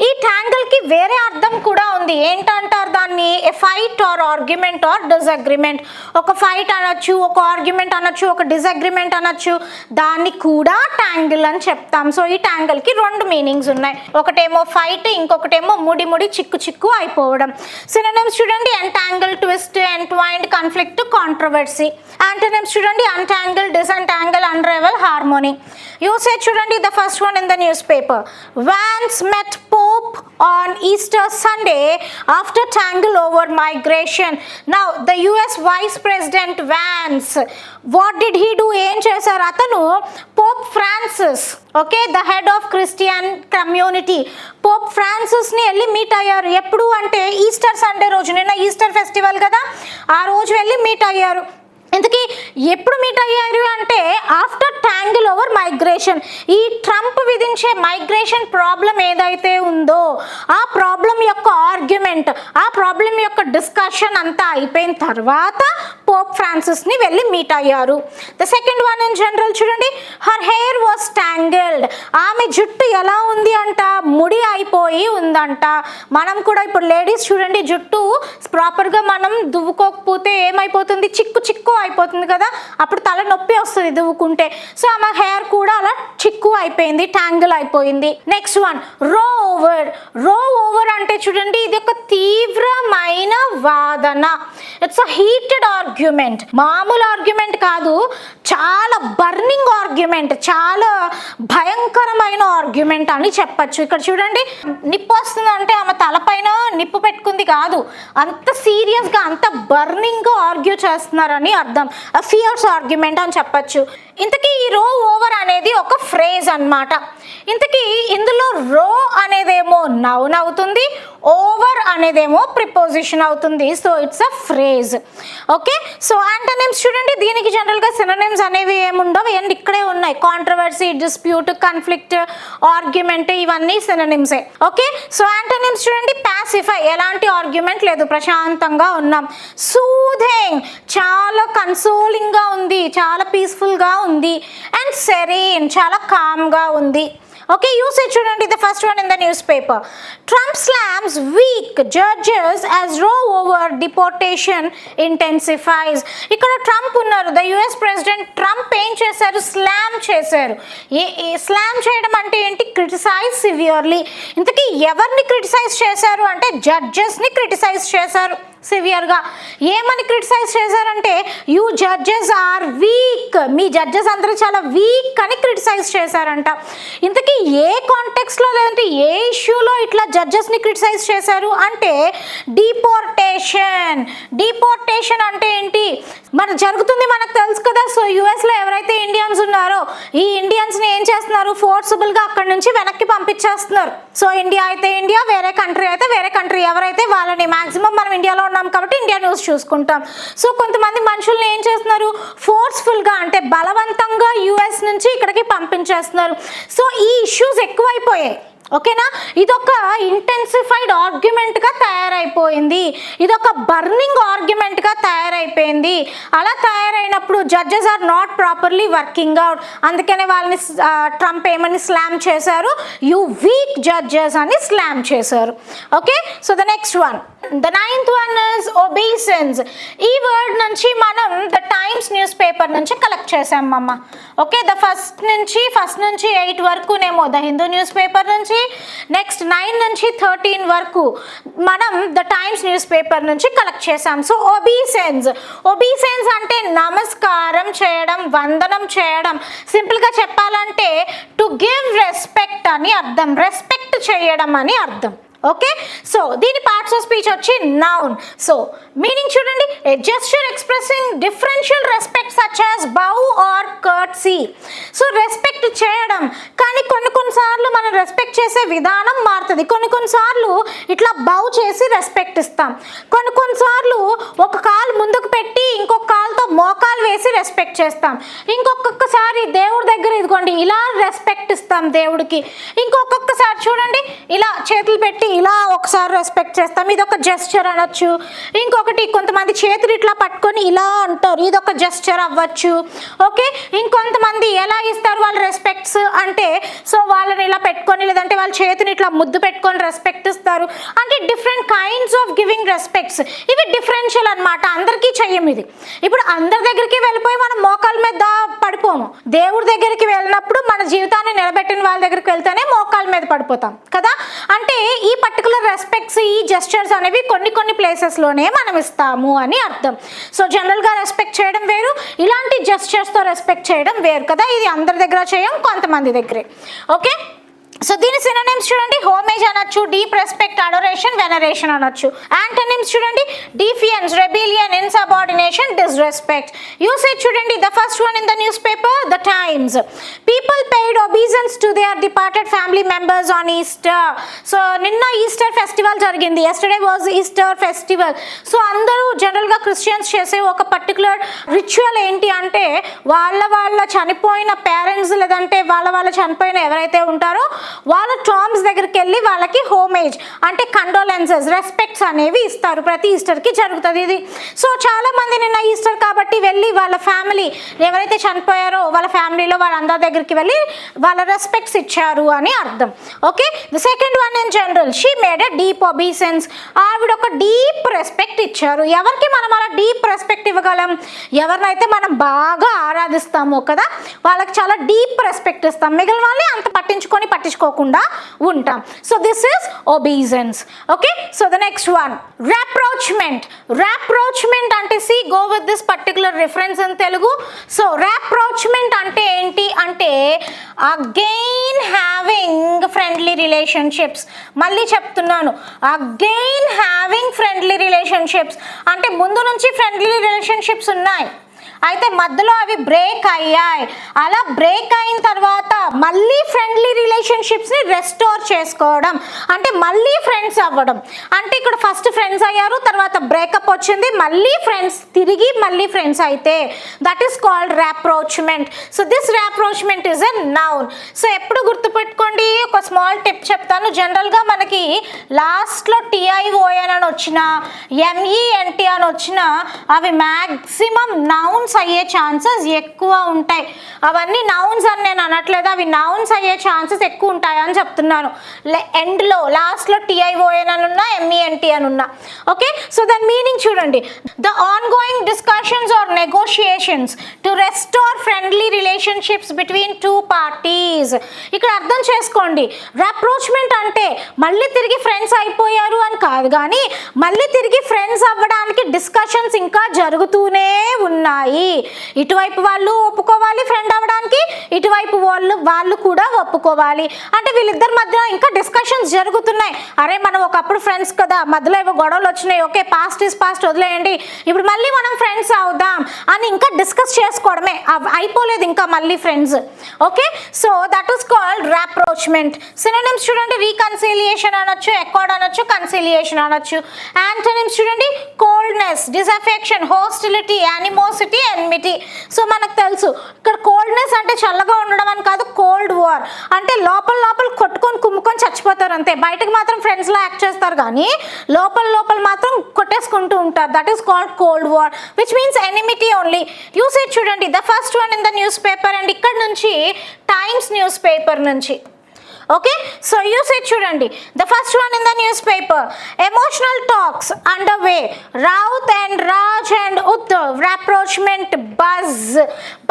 ఈ ట్యాంగిల్కి వేరే అర్థం కూడా ఉంది. ఏంటంటారు దాన్ని, a fight or argument or disagreement. ఒక ఫైట్ అనొచ్చు, ఒక ఆర్గ్యుమెంట్ అనొచ్చు, ఒక డిసగ్రిమెంట్ అనొచ్చు, దాన్ని కూడా ట్యాంగిల్ అని చెప్తాం. సో ఈ ట్యాంగిల్ రెండు మీనింగ్స్ ఉన్నాయి, ఒకటేమో ఫైట్, ఇంకొకటేమో ముడి ముడి చిక్కు చిక్కు అయిపోవడం. సినోనిమ్స్ చూడండి, entangle, twist, entwined, conflict, controversy. Antonyms చూడండి, untangle, disentangle, unravel, harmony. Usage చూడండి, the first one in the newspaper, Vance met Pope on Easter Sunday after tangle over migration. Now the US Vice President Vance, what did he do, ఏం చేశారు అతను, Pope Francis, okay, the head of Christian community, Pope ఫ్రాన్సిస్ని వెళ్ళి meet అయ్యారు. ఎప్పుడు అంటే Easter Sunday రోజు, నిన్న ఈస్టర్ ఫెస్టివల్ కదా, ఆ రోజు వెళ్ళి మీట్ అయ్యారు. ఇంతకీ ఎప్పుడు మీట్ అయ్యారు అంటే ఆఫ్టర్ ట్యాంగిల్ ఓవర్ మైగ్రేషన్. ఈ ట్రంప్ విధించే మైగ్రేషన్ ప్రాబ్లం ఏదైతే ఉందో ఆ ప్రాబ్లం యొక్క ఆర్గ్యుమెంట్, ఆ ప్రాబ్లం యొక్క డిస్కషన్ అంతా అయిపోయిన తర్వాత పోప్ ఫ్రాన్సిస్ని వెళ్ళి మీట్ అయ్యారు. The second one in general చూడండి, హర్ హెయిర్ వాస్ ట్యాంగిల్డ్. ఆమె జుట్టు ఎలా ఉంది అంట, ముడి అయిపోయి ఉందంట. మనం కూడా ఇప్పుడు లేడీస్ చూడండి, జుట్టు ప్రాపర్గా మనం దువ్వుకోకపోతే ఏమైపోతుంది, చిక్కు చిక్కు అయిపోతుంది కదా, అప్పుడు తల నొప్పి వస్తుంది దువ్వుకుంటే. సో ఆమె హెయిర్ కూడా అలా చిక్కు అయిపోయింది, ట్యాంగిల్ అయిపోయింది. నెక్స్ట్ వన్, రో ఓవర్. రో ఓవర్ అంటే చూడండి, ఇది ఒక తీవ్రమైన వాదన, ఇట్స్ అ హీటెడ్ ఆర్గ్యుమెంట్. మామూలు ఆర్గ్యుమెంట్ కాదు, చాలా బర్నింగ్ ఆర్గ్యుమెంట్, చాలా భయంకరమైన ఆర్గ్యుమెంట్ అని చెప్పచ్చు. ఇక్కడ చూడండి, నిప్పు వస్తుంది అంటే ఆమె తలపైన నిప్పు పెట్టుకుంది కాదు, అంత సీరియస్గా అంత బర్నింగ్గా ఆర్గ్యూ చేస్తున్నారని అర్థం. ఫియర్స్ ఆర్గ్యుమెంట్ అని చెప్పచ్చు. ఇంతకీ ఈ రో ఓవర్ అనేది ఒక ఫ్రేజ్ అన్నమాట. ఇంతకీ ఇందులో రో అనేదేమో నౌన్ అవుతుంది, ఓవర్ అనేదేమో ప్రిపోజిషన్ అవుతుంది. So it's a phrase. Okay, so antonyms చూడండి, దీనికి జనరల్గా సినోనిమ్స్ అనేవి ఏముండవు, అండ్ ఇక్కడే ఉన్నాయి, కాంట్రవర్సీ, డిస్ప్యూట్, కాన్ఫ్లిక్ట్, ఆర్గ్యుమెంట్, ఇవన్నీ సినోనిమ్సే. ఓకే, సో యాంటోనిమ్స్ చూడండి, పాసిఫై, ఎలాంటి ఆర్గ్యుమెంట్ లేదు, ప్రశాంతంగా ఉన్నాం. సూథింగ్, చాలా కన్సోలింగ్గా ఉంది, చాలా పీస్ఫుల్గా ఉంది. అండ్ సెరీన్, చాలా కామ్గా ఉంది. ఓకే, యూసేజ్ చూడండి, the first one in the news paper, Trump slams week judges as రో ఓవర్ డిపోర్టేషన్ ఇంటెన్సిఫైజ్. ఇక్కడ ట్రంప్ ఉన్నారు, ద యుఎస్ ప్రెసిడెంట్ ట్రంప్ ఏం చేశారు, స్లామ్ చేశారు. స్లామ్ చేయడం అంటే ఏంటి, క్రిటిసైజ్ సివియర్లీ. ఇంతకీ ఎవరిని క్రిటిసైజ్ చేశారు అంటే జడ్జెస్ని క్రిటిసైజ్ చేశారు. సివియర్గా. ఏమని క్రిటిసైజ్ చేశారంటే యూ జడ్జెస్ ఆర్ వీక్, మీ జడ్జెస్ అందరూ చాలా వీక్ అని క్రిటిసైజ్ చేశారంట. ఇంతకీ ఏ కాంటెక్స్లో లేదంటే ఏ ఇష్యూలో ఇట్లా జడ్జెస్ని క్రిటిసైజ్ చేశారు అంటే డిపోర్టేషన్. డిపోర్టేషన్ అంటే ఏంటి, మన జరుగుతుంది మనకు తెలుసు కదా. సో యుఎస్లో ఎవరైతే ఇండియన్స్ ఉన్నారో ఈ ఇండియన్స్ని ఏం చేస్తున్నారు, ఫోర్సిబుల్గా అక్కడి నుంచి వెనక్కి పంపించేస్తున్నారు. సో ఇండియా అయితే ఇండియా, వేరే కంట్రీ అయితే వేరే కంట్రీ, ఎవరైతే వాళ్ళని. మ్యాక్సిమం మనం ఇండియాలో ఉన్నాం కాబట్టి ఇండియా న్యూస్ చూసుకుంటాం. సో కొంతమంది మనుషుల్ని ఏం చేస్తున్నారు, ఫోర్స్ఫుల్గా అంటే బలవంతంగా యుఎస్ నుంచి ఇక్కడికి పంపించేస్తున్నారు. సో ఈ ఇష్యూస్ ఎక్కువైపోయాయి. ఓకేనా, ఇదొక ఇంటెన్సిఫైడ్ ఆర్గ్యుమెంట్గా తయారైపోయింది, ఇదొక బర్నింగ్ ఆర్గ్యుమెంట్గా తయారైపోయింది. అలా తయారైనప్పుడు judges are not properly working out. అందుకనే వాళ్ళని ట్రంప్ ఏమని స్లామ్ చేశారు, యూ వీక్ జడ్జెస్ అని స్లామ్ చేశారు. Okay, so the next one, the 9th one is obeisance. ఈ వర్డ్ నుంచి మనం ద టైమ్స్ న్యూస్ పేపర్ నుంచి కలెక్ట్ చేసాం అమ్మ. ఓకే, ద ఫస్ట్ నుంచి 8 వరకునేమో ద హిందూ న్యూస్ పేపర్ నుంచి, నెక్స్ట్ 9 నుంచి 13 వరకు మనం ద టైమ్స్ న్యూస్ పేపర్ నుంచి కలెక్ట్ చేసాం. సో ఒబీసెన్స్, ఒబీసెన్స్ అంటే నమస్కారం చేయడం, వందనం చేయడం. సింపుల్గా చెప్పాలంటే టు గివ్ రెస్పెక్ట్ అని అర్థం, రెస్పెక్ట్ చేయడం అని అర్థం. ఓకే, సో దీని పార్ట్స్ ఆఫ్ స్పీచ్ వచ్చి నౌన్. సో మీనింగ్ చూడండి, a gesture expressing differential respect such as bow or curtsy. So respect చేయడం, కానీ కొన్నిసార్లు మనం రెస్పెక్ట్ చేసే విధానం మారుతుంది. కొన్నిసార్లు ఇట్లా బౌ చేసి రెస్పెక్ట్ ఇస్తాం, కొన్నిసార్లు ఒక కాలు ముందుకు పెట్టి ఇంకొక కాలుతో మోకాలు వేసి రెస్పెక్ట్ చేస్తాం, ఇంకొకసారి దేవుడి దగ్గర ఇదిగోండి ఇలా రెస్పెక్ట్ ఇస్తాం దేవుడికి, ఇంకొకసారి చూడండి ఇలా చేతులు పెట్టి ఇలా ఒకసారి రెస్పెక్ట్ చేస్తాం, ఇదొక జెస్చర్ అనొచ్చు. ఇంకొకటి కొంతమంది చేతులు ఇట్లా పట్టుకొని ఇలా అంటారు, ఇదొక జెస్చర్ అవ్వచ్చు. ఓకే, ఇంకొంతమంది ఎలా ఇస్తారు వాళ్ళు రెస్పెక్ట్స్ అంటే, సో వాళ్ళని ఇలా పెట్టుకొని లేదంటే వాళ్ళ చేతిని ఇట్లా ముద్దు పెట్టుకొని రెస్పెక్ట్ ఇస్తారు. అంటే different kinds of giving respects, ఇవి డిఫరెన్షియల్ అనమాట. అందరికీ చెయ్యం ఇది. ఇప్పుడు అందరి దగ్గరికి వెళ్ళిపోయి మనం మోకాల మీద పడిపోము. దేవుడి దగ్గరికి వెళ్ళినప్పుడు మన జీవితాన్ని నిలబెట్టిన వాళ్ళ దగ్గరికి వెళ్తేనే మోకాల మీద పడిపోతాం కదా. అంటే ఈ పర్టికులర్ రెస్పెక్ట్స్, ఈ జెస్చర్స్ అనేవి కొన్ని ప్లేసెస్లోనే మనం ఇస్తాము అని అర్థం. సో జనరల్గా రెస్పెక్ట్ చేయడం వేరు, ఇలాంటి జెస్చర్స్తో రెస్పెక్ట్ చేయడం వేరు కదా. ఇది అందరి దగ్గర చేయం, కొంతమంది దగ్గరే. ఓకే, సో దీని సినోనిమ్స్ చూడండి, హోమేజ్ అనొచ్చు, డీప్ రెస్పెక్ట్, అడోరేషన్, వెనరేషన్ అనొచ్చు. యాంటోనిమ్స్ చూడండి, defiance, rebellion, insubordination, disrespect. Usage చూడండి, the first one in the newspaper the Times, people paid obeisance to their departed family members on Easter. So నిన్న Easter festival జరిగింది, yesterday was Easter festival. So అందరూ జనరల్గా Christians చేసే ఒక particular ritual ఏంటి అంటే వాళ్ళ చనిపోయిన పేరెంట్స్ లేదంటే వాళ్ళ చనిపోయిన ఎవరైతే ఉంటారో వాళ్ళ టామ్స్ దగ్గరికి వెళ్ళి వాళ్ళకి హోమేజ్ అంటే కండోలెన్సెస్, రెస్పెక్ట్స్ అనేవి ఇస్తారు. ప్రతి ఈస్టర్కి జరుగుతుంది ఇది. సో చాలా మంది నిన్న ఈస్టర్ కాబట్టి వెళ్ళి వాళ్ళ ఫ్యామిలీ ఎవరైతే చనిపోయారో వాళ్ళ ఫ్యామిలీలో వాళ్ళందరి దగ్గరికి వెళ్ళి వాళ్ళ రెస్పెక్ట్స్ ఇచ్చారు అని అర్థం. Okay, the second one in general, she made a deep obeisance. ఆవిడ ఒక డీప్ రెస్పెక్ట్ ఇచ్చారు. ఎవరికి మనం అలా డీప్ రెస్పెక్ట్ ఇవ్వగలం, ఎవరినైతే మనం బాగా ఆరాధిస్తామో కదా వాళ్ళకి చాలా డీప్ రెస్పెక్ట్ ఇస్తాం, మిగిలిన వాళ్ళే అంత పట్టించుకోకుండా ఉంటాం. So this is obeisance. Okay, so the next one, rapprochement. Rapprochement అంటే see go with this particular reference in Telugu. So rapprochement అంటే ఏంటి అంటే అగైన్ హ్యావింగ్ ఫ్రెండ్లీ రిలేషన్షిప్స్. మళ్ళీ చెప్తున్నాను, అగైన్ హ్యావింగ్ ఫ్రెండ్లీ రిలేషన్షిప్స్ అంటే ముందు నుంచి ఫ్రెండ్లీ రిలేషన్షిప్స్ ఉన్నాయి, అయితే మధ్యలో అవి బ్రేక్ అయ్యాయి. అలా బ్రేక్ అయిన తర్వాత మళ్ళీ ఫ్రెండ్లీ రిలేషన్షిప్స్ని రెస్టోర్ చేసుకోవడం అంటే మళ్ళీ ఫ్రెండ్స్ అవ్వడం. అంటే ఇక్కడ ఫస్ట్ ఫ్రెండ్స్ అయ్యారు, తర్వాత బ్రేకప్ వచ్చింది, మళ్ళీ ఫ్రెండ్స్, తిరిగి మళ్ళీ ఫ్రెండ్స్ అయితే that is called rapprochement. So this rapprochement is a noun. So ఎప్పుడు గుర్తుపెట్టుకోండి, ఒక స్మాల్ టిప్ చెప్తాను. జనరల్గా మనకి లాస్ట్లో TION అని వచ్చిన, MENT అని వచ్చిన అవి మ్యాక్సిమం నౌన్స్ నౌన్స్ అయ్యే ఛాన్సెస్ ఎక్కువ ఉంటాయి. అవన్నీ నౌన్స్ అని నేను అనట్లేదు, అవి నౌన్స్ అయ్యే ఛాన్సెస్ ఎక్కువ ఉంటాయి అని చెప్తున్నాను. ఎండ్లో లాస్ట్లో TION అని ఉన్నా MENT అని ఉన్నా. ఓకే, సో దాని మీనింగ్ చూడండి. The ongoing discussions or negotiations to restore friendly relationships between 2 parties. ఇక్కడ అర్థం చేసుకోండి, రాప్రోచ్మెంట్ అంటే మళ్ళీ తిరిగి ఫ్రెండ్స్ అయిపోయారు అని కాదు, కానీ మళ్ళీ తిరిగి ఫ్రెండ్స్ అవ్వడానికి డిస్కషన్స్ ఇంకా జరుగుతూనే ఉన్నాయి. ఇటువైపు వాళ్ళు ఒప్పుకోవాలి ఫ్రెండ్ అవ్వడానికి, ఇటువైపు వాళ్ళు కూడా ఒప్పుకోవాలి. అంటే వీళ్ళిద్దరి మధ్య ఇంకా డిస్కషన్స్ జరుగుతున్నాయి. అరే మనం ఒకప్పుడు ఫ్రెండ్స్ కదా, మధ్యలో ఏవో గొడవలు వచ్చినాయి, ఓకే పాస్ట్ ఈస్ పాస్ట్ వదిలేయండి, ఇప్పుడు మళ్ళీ మనం ఫ్రెండ్స్ అవుదాం అని ఇంకా డిస్కస్ చేసుకోవడమే, అయిపోలేదు ఇంకా మళ్ళీ friends. Okay, so that is called rapprochement. Synonyms చూడండి, రీకన్సిలియేషన్ అనొచ్చు, ఎకార్డ్ అనొచ్చు, కన్సిలియేషన్ అనొచ్చు. యాంటోనిమ్స్ చూడండి, coldness, disaffection, hostility, animosity, enmity. So మనకు తెలుసు ఇక్కడ కోల్డ్నెస్ అంటే చల్లగా ఉండడం అని కాదు, కోల్డ్ వార్ అంటే లోపల కొట్టుకొని కుమ్ముకొని చచ్చిపోతారు అంతే. బయటకు మాత్రం ఫ్రెండ్స్ లా యాక్ట్ చేస్తారు కానీ లోపల మాత్రం కొట్టేసుకుంటూ ఉంటారు. That is called cold war, which means enmity only. Usage చూడండి, the first one in the newspaper, and ఇక్కడ నుంచి టైమ్స్ న్యూస్ పేపర్ నుంచి. ఓకే, సో యూసేజ్ చూడండి, the first one in the newspaper, emotional talks under way, Raut and Raj and Uddhav rapprochement buzz.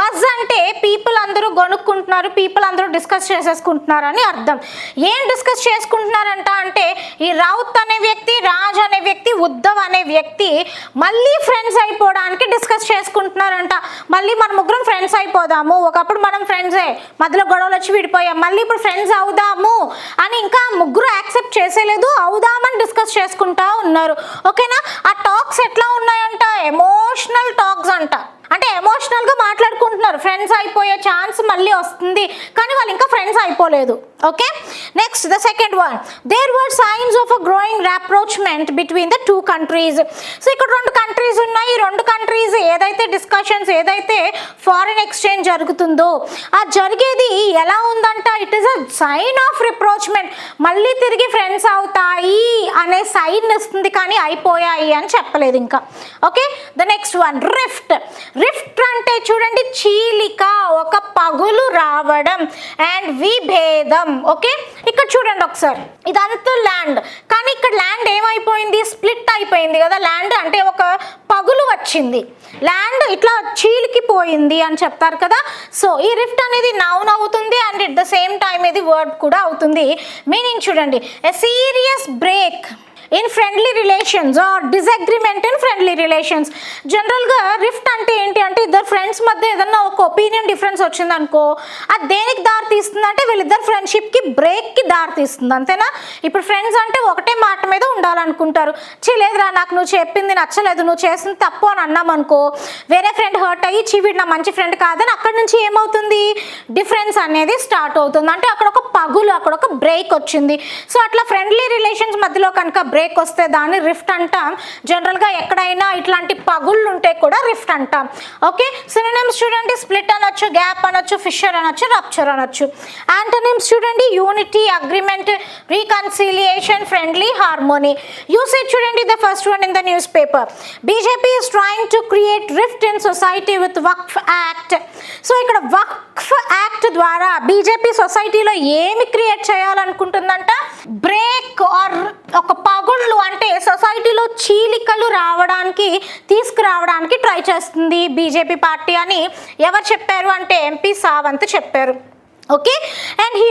Buzz అంటే people అందరూ గొనుక్కుంటున్నారు, people అందరూ discuss చేసేసుకుంటున్నారు అని అర్థం. ఏం డిస్కస్ చేసుకుంటున్నారంట అంటే ఈ రావుత్ అనే వ్యక్తి, రాజ్ అనే వ్యక్తి, ఉద్ధవ్ అనే వ్యక్తి మళ్ళీ ఫ్రెండ్స్ అయిపోవడానికి డిస్కస్ చేసుకుంటున్నారంట. మళ్ళీ మన ముగ్గురం ఫ్రెండ్స్ అయిపోదాము, ఒకప్పుడు మనం ఫ్రెండ్సే, మధ్యలో గొడవలు వచ్చి విడిపోయాం, మళ్ళీ ఇప్పుడు ఫ్రెండ్స్ అవుదాము అని ఇంకా ముగ్గురు యాక్సెప్ట్ చేసేలేదు, అవుదామని డిస్కస్ చేసుకుంటా ఉన్నారు. ఓకేనా, ఆ టాక్స్ ఎట్లా ఉన్నాయంట, ఎమోషనల్ టాక్స్ అంట. అంటే ఎమోషనల్గా మాట్లాడుకుంటున్నారు, ఫ్రెండ్స్ అయిపోయే ఛాన్స్ మళ్ళీ వస్తుంది కానీ వాళ్ళు ఇంకా ఫ్రెండ్స్ అయిపోలేదు. Okay, next the second one, there were signs of a growing rapprochement between the 2 countries. సో ఇక్కడ 2 countries ఉన్నాయి, ఈ 2 countries ఏదైతే డిస్కషన్స్, ఏదైతే ఫారిన్ ఎక్స్చేంజ్ జరుగుతుందో ఆ జరిగేది ఎలా ఉందంట, it is a sign of rapprochement. మళ్ళీ తిరిగి ఫ్రెండ్స్ అవుతాయి అనే సైన్ ఇస్తుంది కానీ అయిపోయాయి అని చెప్పలేదు ఇంకా. Okay, the next one, rift. Rift అంటే చూడండి, చీలిక, ఒక పగులు రావడం అండ్ విభేదం. ఓకే, ఇక్కడ చూడండి ఒకసారి, ఇదంతా ల్యాండ్ కానీ ఇక్కడ ల్యాండ్ ఏమైపోయింది, స్ప్లిట్ అయిపోయింది కదా. ల్యాండ్ అంటే ఒక పగులు వచ్చింది, ల్యాండ్ ఇట్లా చీలికిపోయింది అని చెప్తారు కదా. సో ఈ రిఫ్ట్ అనేది నౌన్ అవుతుంది and at the same time ఇది వర్డ్ కూడా అవుతుంది. మీనింగ్ చూడండి, a serious break in friendly relations or disagreement in friendly relations. జనరల్గా రిఫ్ట్ అంటే ఏంటి అంటే ఇద్దరు ఫ్రెండ్స్ మధ్య ఏదన్నా ఒక ఒపీనియన్ డిఫరెన్స్ వచ్చింది అనుకో, అది దేనికి దారి తీస్తుంది అంటే వీళ్ళిద్దరు ఫ్రెండ్షిప్కి బ్రేక్కి దారి తీస్తుంది, అంతేనా. ఇప్పుడు ఫ్రెండ్స్ అంటే ఒకటే మాట మీద ఉండాలనుకుంటారు, లేదురా నాకు నువ్వు చెప్పింది నచ్చలేదు, నువ్వు చేసింది తప్పు అని అన్నాం అనుకో, వేరే ఫ్రెండ్ హర్ట్ అయ్యి వీడు నా మంచి ఫ్రెండ్ కాదని అక్కడి నుంచి ఏమవుతుంది, డిఫరెన్స్ అనేది స్టార్ట్ అవుతుంది. అంటే అక్కడ ఒక పగులు, అక్కడ ఒక బ్రేక్ వచ్చింది. సో అట్లా ఫ్రెండ్లీ రిలేషన్స్ మధ్యలో కనుక బ్రేక్ వస్తే దాన్ని రిఫ్ట్ అంటాం. జనరల్గా ఎక్కడైనా ఇట్లాంటి పగుళ్ళు ఉంటే కూడా రిఫ్ట్ అంటాం. ఓకే, సినోనిమ్స్ చూడండి, స్ప్లిట్ అనొచ్చు, గ్యాప్ అనొచ్చు, ఫిషర్ అనొచ్చు, రప్చర్ అనొచ్చు. యాంటోనిమ్స్ చూడండి, unity, agreement, reconciliation, friendly, harmony. Usage చూడండి, the first one in the newspaper, BJP is trying to create rift in society with Waqf act. So ఇక్కడ Waqf act ద్వారా BJP సొసైటీలో ఏమి క్రియేట్ చేయాలనుకుంటుందంట, బ్రేక్ ఆర్ ఒక పగుళ్ళు అంటే సొసైటీలో చీలికలు తీసుకురావడానికి ట్రై చేస్తుంది బీజేపీ పార్టీ అని ఎవరు చెప్పారు అంటే ఎంపీ సావంత్ చెప్పారు. Okay, and he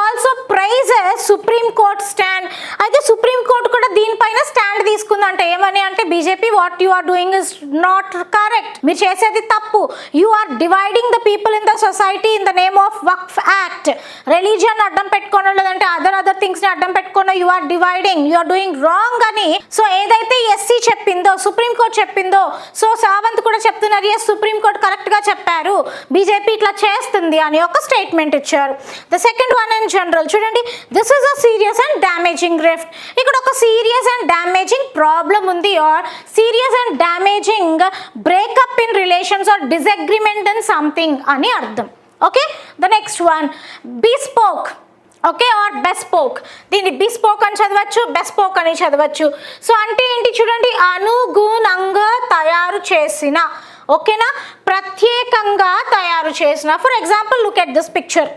also praises supreme court stand. అయితే సుప్రీం కోర్ట్ కూడా దీనిపైన స్టాండ్ తీసుకుందంట. ఏమని అంటే BJP what you are doing is not correct, మీరు చేసేది తప్పు, you are dividing the people in the society in the name of Waqf act. Religion అడ్డం పెట్టుకోవడం లేదంటే అదర్ థింగ్స్ ని అడ్డం పెట్టుకున్న you are dividing, you are doing wrong అని. సో ఏదైతే ఎస్సీ చెప్పిందో, సుప్రీం కోర్ట్ చెప్పిందో, సో సావంత్ కూడా చెప్తున్నారు ఎస్ సుప్రీం కోర్ట్ కరెక్ట్ గా చెప్పారు, బీజేపీ ఇట్లా చేస్తుంది అని ఒక స్టేట్మెంట్ ఇచ్చారు. The second one in general చూడండి, this is a serious and damaging rift. ఇక్కడ ఒక సీరియస్ అండ్ డామేజింగ్ ప్రాబ్లం ఉంది or serious and damaging breakup in relations or disagreement in something అని అర్థం. Okay, the next one, bespoke okay, or bespoke. దీన్ని bespoke అని చదవచ్చు, bespoke అని చదవచ్చు. సో అంటే ఏంటి చూడండి, అనుగుణంగా తయారు చేసిన, ఓకేనా, ప్రత్యేకంగా తయారు చేసిన. For example look at this picture.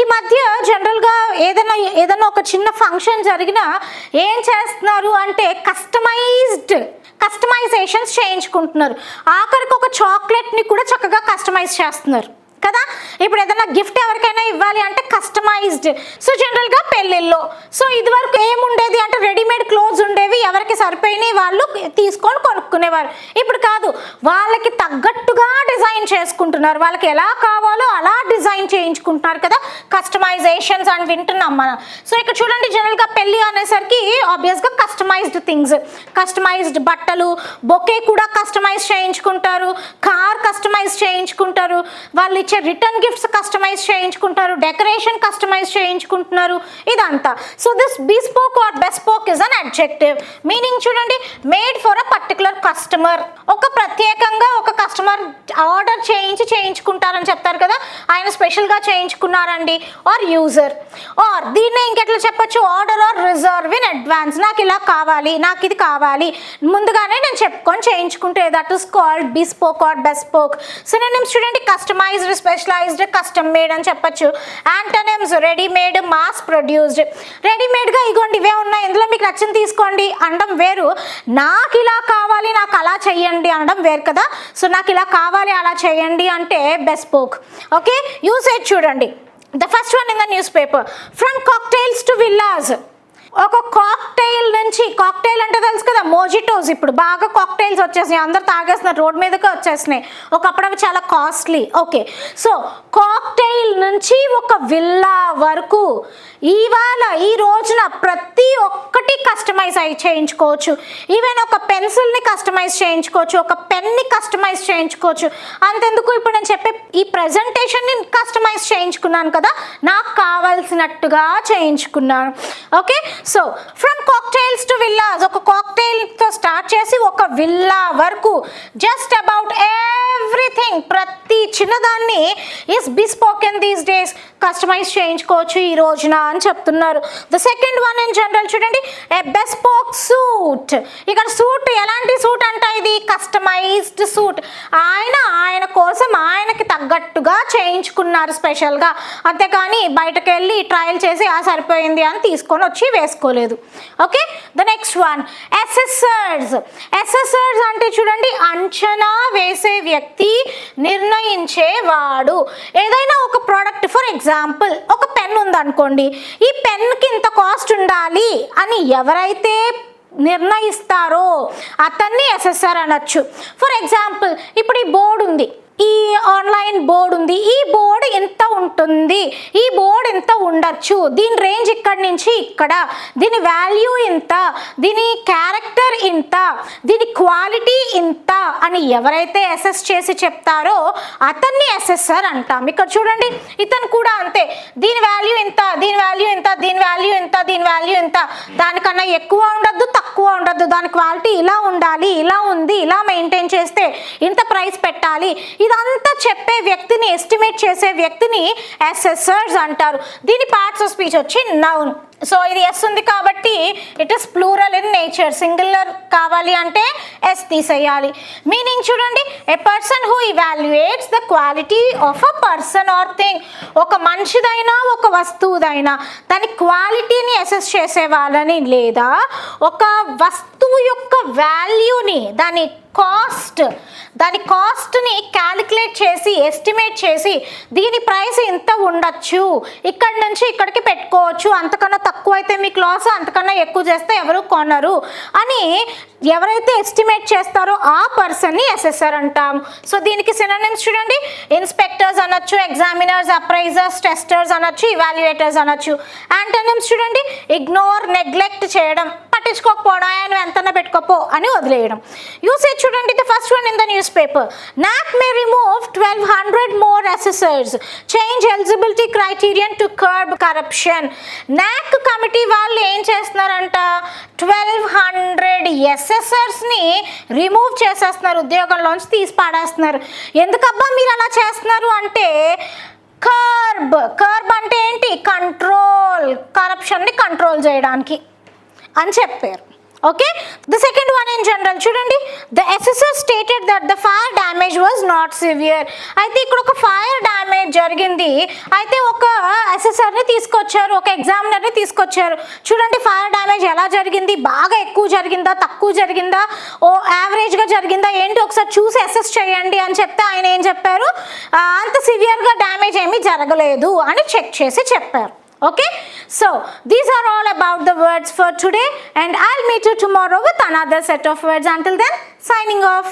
ఈ మధ్య జనరల్గా ఏదైనా ఒక చిన్న ఫంక్షన్ జరిగినా ఏం చేస్తున్నారు అంటే కస్టమైజేషన్స్ చేయించుకుంటున్నారు. ఆఖరికి ఒక చాక్లెట్ని కూడా చక్కగా కస్టమైజ్ చేస్తున్నారు కదా. ఇప్పుడు ఏదైనా గిఫ్ట్ ఎవరికైనా ఇవ్వాలి అంటే కస్టమైజ్డ్. సో జనరల్గా పెళ్ళిళ్ళలో సో ఇదివరకు ఏముండేది అంటే రెడీమేడ్ క్లోత్స్ ఉండేవి, ఎవరికి సరిపోయినాయి వాళ్ళు తీసుకొని కొనుక్కునేవారు. ఇప్పుడు కాదు, వాళ్ళకి తగ్గట్టుగా డిజైన్ చేసుకుంటున్నారు, వాళ్ళకి ఎలా కావాలో అలా డిజైన్ చేయించుకుంటున్నారు కదా, కస్టమైజేషన్స్ అని వింటున్నాం మనం. సో ఇక్కడ చూడండి, జనరల్గా పెళ్ళి అనేసరికి ఆబ్వియస్గా కస్టమైజ్డ్ థింగ్స్, కస్టమైజ్డ్ బట్టలు, బొకే కూడా కస్టమైజ్ చేయించుకుంటారు, కార్ కస్టమైజ్ చేయించుకుంటారు, వాళ్ళు ఇచ్చే రిటర్న్ గిఫ్ట్స్ కస్టమైజ్ చేయించుకుంటారు, డెకరేషన్ కస్టమైజ్ చేయించుకుంటున్నారు, ఇదంతా. So this bespoke or bespoke is an adjective. Meaning చూడండి, made for a particular customer. ఒక ప్రత్యేకంగా ఒక కస్టమర్ ఆర్డర్ చేయించుకుంటారని చెప్తారు కదా, ఆయన స్పెషల్గా చేయించుకున్నారండి. ఆర్ యూజర్, ఆర్ దీన్నే ఇంకెట్లా చెప్పొచ్చు, order or reserve in advance. నాకు ఇలా కావాలి, నాకు ఇది కావాలి, ముందుగానే నేను చెప్పుకొని చేయించుకుంటే that is called bespoke or bespoke. Synonyms చూడండి, కస్టమైజ్డ్, స్పెషలైజ్డ్, కస్టమ్ మేడ్ అని చెప్పొచ్చు. Antonyms readymade, mass produced. రెడీమేడ్గా ఇగోండి ఇవే ఉన్నాయి, ఇందులో మీకు నచ్చింది తీసుకోండి అనడం వేరు, నాకు ఇలా కావాలి నాకు అలా చెయ్యండి అనడం వేరు కదా. సో నాకు ఇలా కావాలి అలా చేయండి అంటే బెస్పోక్. ఓకే, యూసేజ్ చూడండి. The first one in the newspaper, from cocktails to villas. ఒక కాక్టైల్ నుంచి, కాక్టైల్ అంటే తెలుసు కదా మోజిటోస్, ఇప్పుడు బాగా కాక్టైల్స్ వచ్చేసినాయి, అందరు తాగేస్తున్నారు, రోడ్ మీదకి వచ్చేసినాయి, ఒకప్పుడు అవి చాలా కాస్ట్లీ. ఓకే, సో కాక్టైల్ నుంచి ఒక విల్లా వరకు ఇవాళ ఈ రోజున ప్రతి ఒక్కటి కస్టమైజ్ చేయించుకోవచ్చు. ఈవెన్ ఒక పెన్సిల్ని కస్టమైజ్ చేయించుకోవచ్చు, ఒక పెన్ని కస్టమైజ్ చేయించుకోవచ్చు. అంతెందుకు, ఇప్పుడు నేను చెప్పే ఈ ప్రజెంటేషన్ని కస్టమైజ్ చేయించుకున్నాను కదా, నాకు కావాల్సినట్టుగా చేయించుకున్నాను. Okay, so from cocktails to villas, ఒక కాక్టైల్తో స్టార్ట్ చేసి ఒక విల్లా వరకు, జస్ట్ అబౌట్ ఎవ్రీథింగ్, ప్రతి చిన్నదాన్ని ఇస్ బిస్పోకెన్ దీస్ డేస్, కస్టమైజ్ చేయించుకోవచ్చు ఈ రోజున అని చెప్తున్నారు. The second one in general చూడండి, ఏ బెస్పోక్ సూట్. ఇక్కడ సూట్ ఎలాంటి సూట్ అంటే ఇది కస్టమైజ్డ్ సూట్, ఆయన కోసం ఆయనకి తగ్గట్టుగా చేయించుకున్నారు స్పెషల్గా, అంతేకాని బయటకు వెళ్ళి ట్రయల్ చేసి సరిపోయింది అని తీసుకొని వచ్చి వేసుకోలేదు. Okay, the next one assessors. Assessors అంటే చూడండి, అంచనా వేసే వ్యక్తి, నిర్ణయించేవాడు. ఏదైనా ఒక ప్రోడక్ట్, ఫర్ ఎగ్జాంపుల్ ఒక పెన్ ఉందనుకోండి, ఈ పెన్కి ఇంత కాస్ట్ ఉండాలి అని ఎవరైతే నిర్ణయిస్తారో అతన్ని అసెసర్ అనొచ్చు. ఫర్ ఎగ్జాంపుల్ ఇప్పుడు ఈ బోర్డు ఉంది, ఈ ఆన్లైన్ బోర్డు ఉంది, ఈ బోర్డు ఎంత ఉంటుంది, ఈ బోర్డు ఎంత ఉండొచ్చు, దీని రేంజ్ ఇక్కడి నుంచి ఇక్కడ, దీని వాల్యూ ఇంత, దీని క్యారెక్టర్ ఇంత, దీని క్వాలిటీ ఇంత అని ఎవరైతే అసెస్ చేసి చెప్తారో అతన్ని అసెసర్ అంటాం. ఇక్కడ చూడండి, ఇతను కూడా అంతే, దీని వాల్యూ ఇంత, దీని వాల్యూ ఇంత, దీని వాల్యూ ఇంత, దీని వాల్యూ ఇంత, దానికన్నా ఎక్కువ ఉండద్దు తక్కువ ఉండద్దు, దాని క్వాలిటీ ఇలా ఉండాలి, ఇలా ఉంది, ఇలా మెయింటైన్ చేస్తే ఇంత ప్రైస్ పెట్టాలి, ఇదంతా చెప్పే వ్యక్తిని, ఎస్టిమేట్ చేసే వ్యక్తిని అసెసర్స్ అంటారు. దీని పార్ట్స్ ఆఫ్ స్పీచ్ వచ్చి నౌన్. సో ఇది ఎస్ ఉంది కాబట్టి it is plural in nature, singular కావాలి అంటే ఎస్ తీసేయాలి. మీనింగ్ చూడండి, a person who evaluates the quality of a person or thing. ఒక మనిషిదైనా ఒక వస్తువుదైనా దాని క్వాలిటీని అసెస్ చేసే వాళ్ళని, లేదా ఒక వస్తువు యొక్క వాల్యూని, దాని కాస్ట్ని క్యాలిక్యులేట్ చేసి, ఎస్టిమేట్ చేసి, దీని ప్రైస్ ఇంత ఉండొచ్చు, ఇక్కడి నుంచి ఇక్కడికి పెట్టుకోవచ్చు, అంతకన్నా తక్కువ అయితే మీకు లాస్, అంతకన్నా ఎక్కువ చేస్తే ఎవరు కొనరు అని ఎవరైతే ఎస్టిమేట్ చేస్తారో ఆ పర్సన్ని అసెసర్ అంటాం. సో దీనికి సినోనిమ్స్ చూడండి, ఇన్స్పెక్టర్స్ అనొచ్చు, ఎగ్జామినర్స్, అప్రైజర్స్, టెస్టర్స్ అనొచ్చు, ఇవాల్యుయేటర్స్ అనొచ్చు. యాంటోనిమ్స్ చూడండి, ఇగ్నోర్, నెగ్లెక్ట్ చేయడం, పట్టించుకోకపోవడం, ఆయన ఎంతన్నా పెట్టుకోపో అని వదిలేయడం. యూసేజ్ చూడండి, the first one in the news paper, NAC may remove 1200 more assessors, change eligibility criterion to curb corruption. NAC committee వాళ్ళు ఏం చేస్తున్నారంట, 1200 ఎస్ఎస్ఆర్స్ని రిమూవ్ చేసేస్తున్నారు, ఉద్యోగంలోంచి తీసి పాడేస్తున్నారు. ఎందుకబ్బా మీరు అలా చేస్తున్నారు అంటే, కర్బ్ అంటే ఏంటి? కంట్రోల్, కరప్షన్ని కంట్రోల్ చేయడానికి అని చెప్పారు. Okay, the second one in general చూడండి, the assessor stated that the fire damage was not severe. అయితే ఇక్కడ ఒక ఫైర్ డ్యామేజ్ జరిగింది, అయితే ఒక అసెసర్ని తీసుకొచ్చారు, ఒక ఎగ్జామినర్ని తీసుకొచ్చారు. చూడండి ఫైర్ డ్యామేజ్ ఎలా జరిగింది, బాగా ఎక్కువ జరిగిందా, తక్కువ జరిగిందా, యావరేజ్గా జరిగిందా ఏంటి ఒకసారి చూసి అసెస్ చేయండి అని చెప్తే ఆయన ఏం చెప్పారు, అంత సివియర్గా డ్యామేజ్ ఏమీ జరగలేదు అని చెక్ చేసి చెప్పారు. Okay, so these are all about the words for today, and I'll meet you tomorrow with another set of words. Until then, signing off.